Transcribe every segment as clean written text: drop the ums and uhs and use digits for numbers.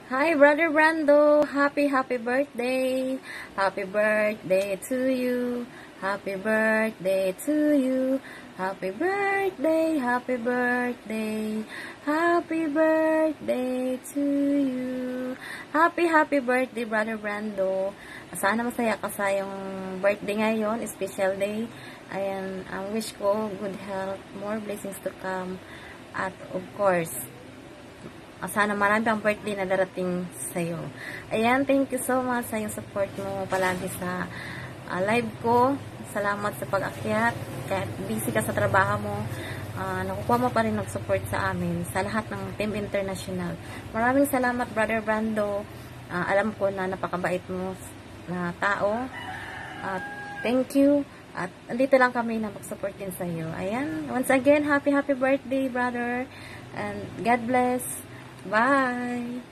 Hi, Brother Brando. Happy birthday. Happy birthday to you. Happy birthday to you. Happy birthday, happy birthday. Happy birthday to you. Happy birthday, Brother Brando. Sana masaya ka sa yung birthday ngayon, special day. Ayan, ang wish ko, good health, more blessings to come. At of course, sana marami pang birthday na darating sa'yo. Ayan, thank you so much sa yung support mo palagi sa live ko. Salamat sa pag-akyat. Kahit busy ka sa trabaho mo, nakukuha mo pa rin nag-support sa amin, sa lahat ng Team International. Maraming salamat, Brother Brando. Alam ko na napakabait mo na tao. Thank you. At dito lang kami na mag-support din sa iyo. Ayan. Once again, happy birthday, brother. And God bless. Bye!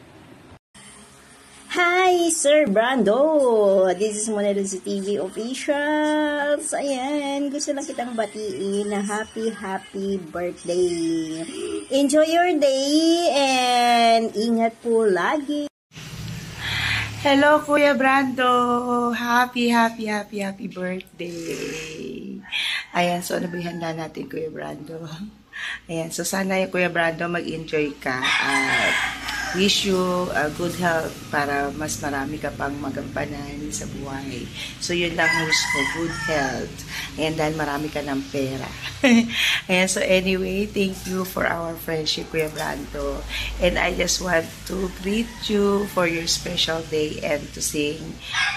Hi, Sir Brando! This is Monedas TV Officials. Ayan, gusto lang kitang batiin na happy birthday. Enjoy your day and ingat po lagi. Hello, Kuya Brando! Happy birthday! Ayan, so ano ba yung handa natin, Kuya Brando? Ayan, so sana yung Kuya Brando mag-enjoy ka at wish you good health para mas marami ka pang magampanan sa buhay. So yun lang wish ko, good health. Ayan, dahil marami ka ng pera. Ayan, so anyway, thank you for our friendship, Kuya Brando. And I just want to greet you for your special day and to sing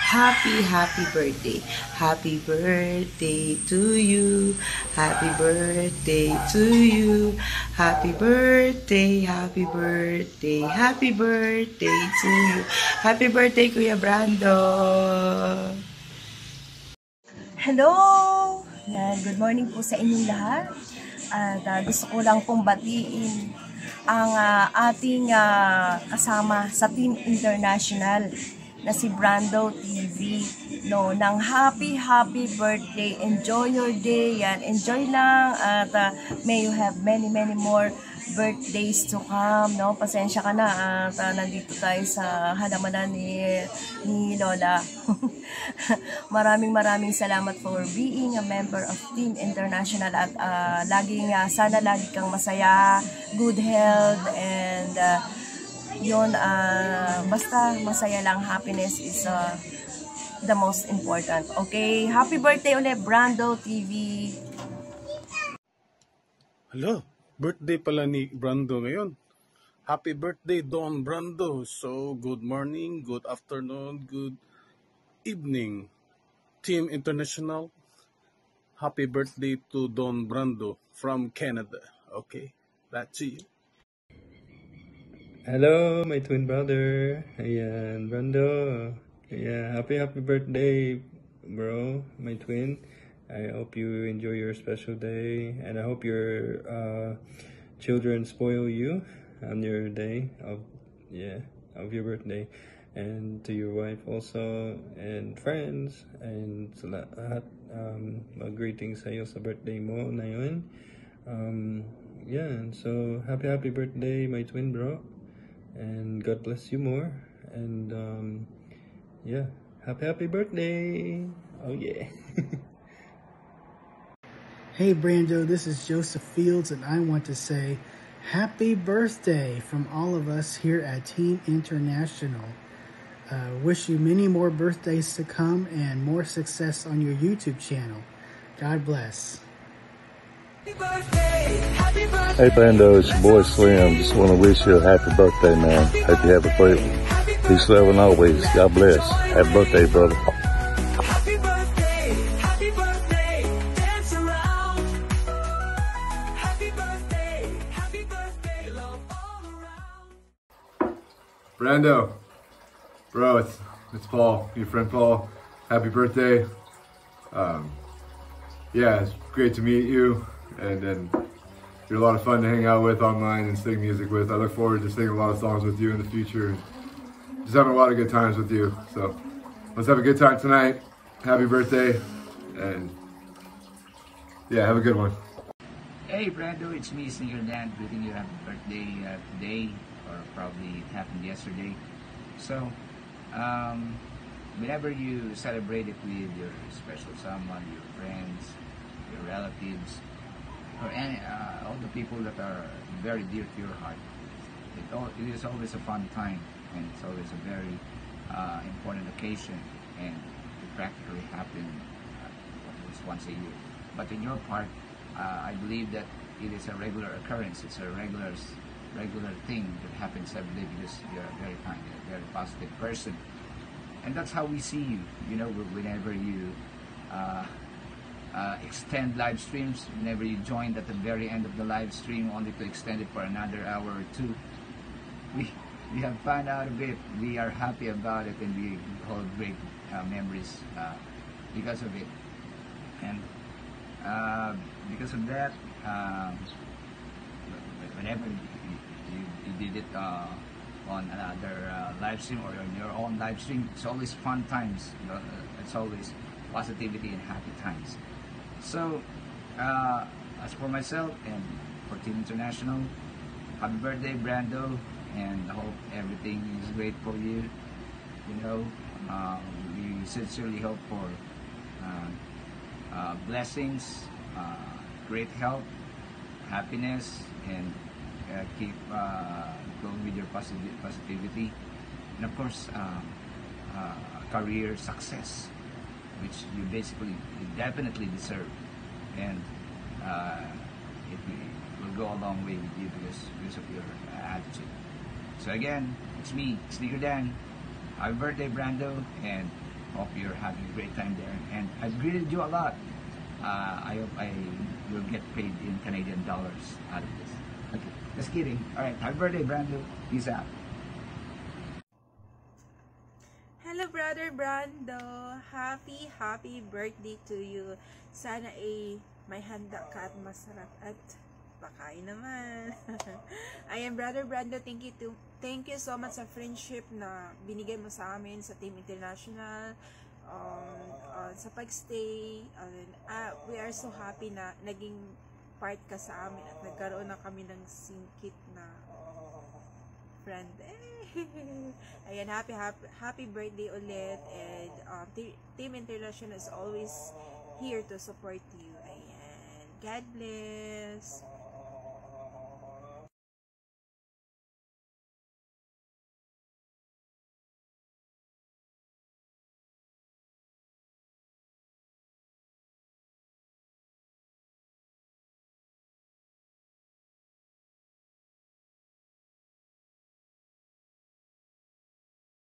happy birthday. Happy birthday to you. Happy birthday to you. Happy birthday, happy birthday, happy birthday to you. Happy birthday, Kuya Brando. Hello! Good morning po sa inyong lahat. At gusto ko lang pong batiin ang ating kasama sa Team International na si Brando TV, no, ng happy birthday. Enjoy your day. Yan, enjoy lang at may you have many more birthdays to come, no. Pasensya ka na at nandito tayo sa halamanan ni Lola. Maraming salamat for being a member of Team International at sana lagi kang masaya, good health, and yun, basta masaya lang. Happiness is the most important. Okay, happy birthday ulit, Brando TV. Hello, birthday pala ni Brando ngayon. Happy birthday, Don Brando. So, good morning, good afternoon, good evening, Team International. Happy birthday to Don Brando from Canada. Okay, back to you. Hello, my twin brother. Ayan, Brando. Yeah, happy birthday, bro, my twin. I hope you enjoy your special day, and I hope your children spoil you on your day of your birthday, and to your wife also, and friends, and sa lahat. Greetings sa iyo sa birthday mo na yun. Yeah, so happy birthday, my twin bro. And God bless you more. And yeah, happy birthday. Oh yeah. Hey Brando, this is Joseph Fields and I want to say happy birthday from all of us here at Team International. Wish you many more birthdays to come and more success on your YouTube channel. God bless. Hey Brando, it's your boy Slim. Just want to wish you a happy birthday, man. Hope you have a great one. Peace, love, and always. God bless. Happy birthday, brother. Happy birthday, dance around. Happy birthday, love all around. Brando, bro, it's Paul, your friend Paul. Happy birthday. Yeah, it's great to meet you. And then you're a lot of fun to hang out with online and sing music with. I look forward to singing a lot of songs with you in the future. Just having a lot of good times with you. So let's have a good time tonight. Happy birthday. And yeah, have a good one. Hey Brando, it's me, Singer Dan, greeting you happy birthday today. or probably it happened yesterday. So whenever you celebrate it with your special someone, your friends, your relatives, or any all the people that are very dear to your heart, it is always a fun time, and it's always a very important occasion, and it practically happens at least once a year. But in your part, I believe that it is a regular occurrence. It's a regular thing that happens every day because you're a very kind, you're a very positive person, and that's how we see you. You know, whenever you extend live streams, whenever you joined at the very end of the live stream only to extend it for another hour or two, we have fun out of it. We are happy about it, and we hold great memories because of it. And because of that, whenever you did it on another live stream or on your own live stream, it's always fun times. You know, it's always positivity and happy times. So, as for myself and for Team International, happy birthday, Brando, and I hope everything is great for you. You know, we sincerely hope for blessings, great health, happiness, and keep going with your positivity, and of course, career success, which you definitely deserve, and it will go a long way with you because of your attitude. So again, it's me, Sneaker Dan. Happy birthday, Brando, and hope you're having a great time there. And I've greeted you a lot. I hope I will get paid in Canadian dollars out of this. Okay, just kidding. All right, happy birthday, Brando. Peace out. Hello, Brother Brando. Happy birthday to you. Sana may handa ka at masarap at pakain naman. Ayan, Brother Brando, thank you so much sa friendship na binigay mo sa amin sa Team International, sa pagstay. We are so happy na naging part ka sa amin at nagkaroon na kami ng singkit na friend. Ayan, happy birthday ulit, and Team International is always here to support you. Ayan, God bless.